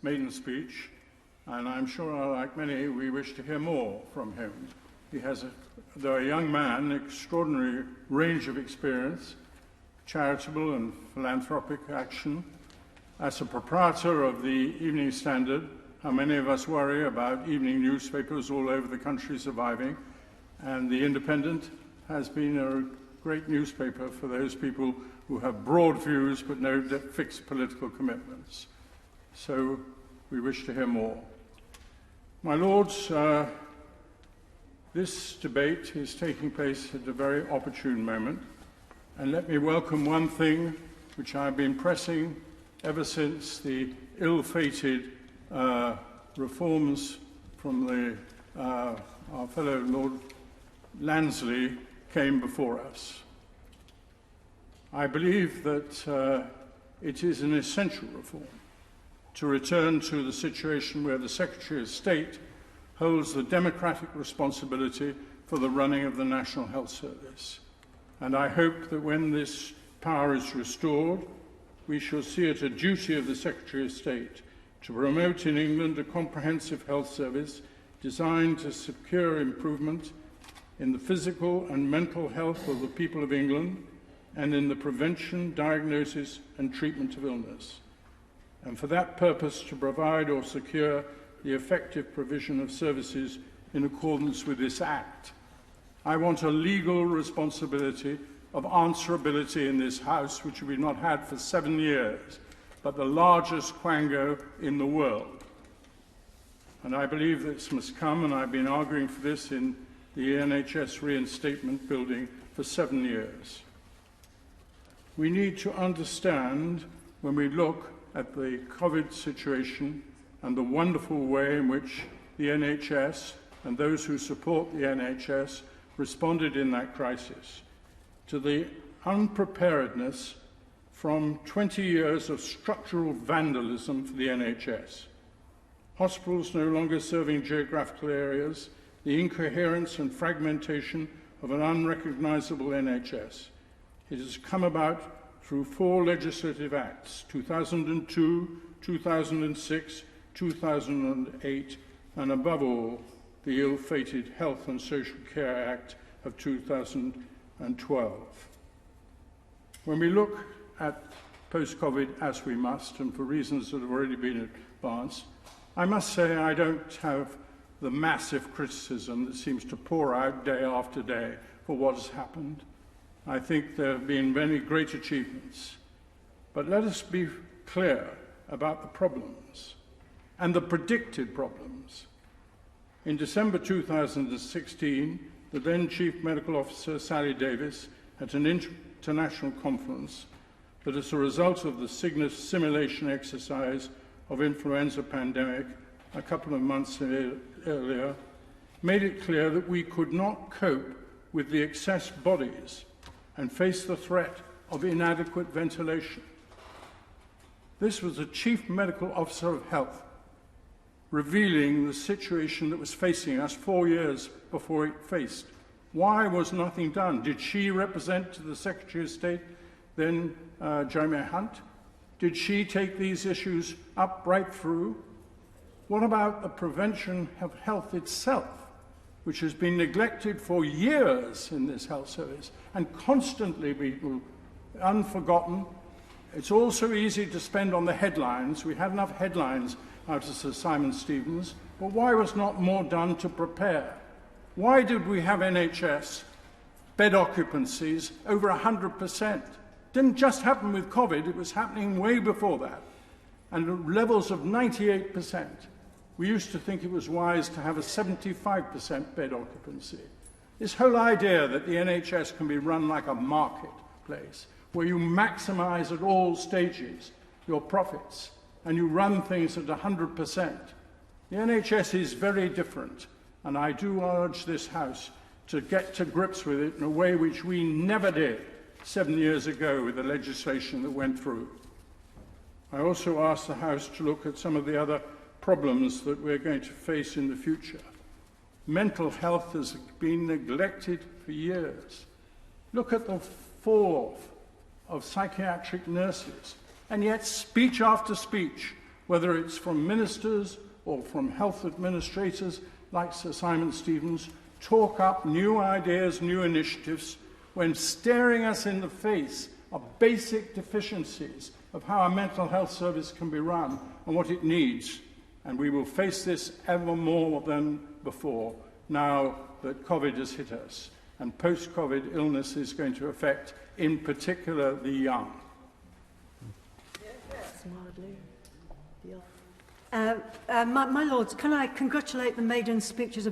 maiden speech, and I'm sure, like many, we wish to hear more from him. He has, though a young man, an extraordinary range of experience, charitable and philanthropic action. As a proprietor of the Evening Standard, how many of us worry about evening newspapers all over the country surviving, and the Independent has been a great newspaper for those people who have broad views but no fixed political commitments. So we wish to hear more. My Lords, this debate is taking place at a very opportune moment, and let me welcome one thing which I've been pressing ever since the ill-fated reforms from our fellow Lord Lansley came before us. I believe that it is an essential reform to return to the situation where the Secretary of State holds the democratic responsibility for the running of the National Health Service. And I hope that when this power is restored, we shall see it a duty of the Secretary of State to promote in England a comprehensive health service designed to secure improvement in the physical and mental health of the people of England and in the prevention, diagnosis and treatment of illness, and for that purpose to provide or secure the effective provision of services in accordance with this Act. I want a legal responsibility of answerability in this House, which we've not had for 7 years, but the largest quango in the world. And I believe this must come, and I've been arguing for this in the NHS reinstatement building for 7 years. We need to understand, when we look at the COVID situation and the wonderful way in which the NHS and those who support the NHS responded in that crisis, to the unpreparedness from 20 years of structural vandalism for the NHS. Hospitals no longer serving geographical areas, the incoherence and fragmentation of an unrecognisable NHS. It has come about through 4 legislative acts, 2002, 2006, 2008, and above all, the ill-fated Health and Social Care Act of 2012. When we look at post-COVID, as we must, and for reasons that have already been advanced, I must say I don't have the massive criticism that seems to pour out day after day for what has happened. I think there have been many great achievements. But let us be clear about the problems and the predicted problems. In December 2016, the then Chief Medical Officer, Sally Davis, at an international conference that as a result of the Cygnus simulation exercise of influenza pandemic a couple of months earlier, made it clear that we could not cope with the excess bodies and face the threat of inadequate ventilation. This was the Chief Medical Officer of Health, revealing the situation that was facing us 4 years before it faced. Why was nothing done? Did she represent to the Secretary of State, then Jeremy Hunt? Did she take these issues up right through? What about the prevention of health itself, which has been neglected for years in this health service and constantly been unforgotten? It's also easy to spend on the headlines. We had enough headlines out of Sir Simon Stevens, but why was not more done to prepare? Why did we have NHS bed occupancies over 100%? Didn't just happen with COVID, it was happening way before that, and levels of 98%. We used to think it was wise to have a 75% bed occupancy. This whole idea that the NHS can be run like a marketplace, where you maximize at all stages your profits, and you run things at 100%. The NHS is very different, and I do urge this House to get to grips with it in a way which we never did 7 years ago with the legislation that went through. I also ask the House to look at some of the other problems that we're going to face in the future. Mental health has been neglected for years. Look at the fall-off of psychiatric nurses, and yet speech after speech whether it's from ministers or from health administrators like Sir Simon Stevens, talk up new ideas, new initiatives, when staring us in the face of basic deficiencies of how our mental health service can be run and what it needs. And we will face this ever more than before now that COVID has hit us. And post-COVID illness is going to affect, in particular, the young. My Lords, can I congratulate the maiden speeches of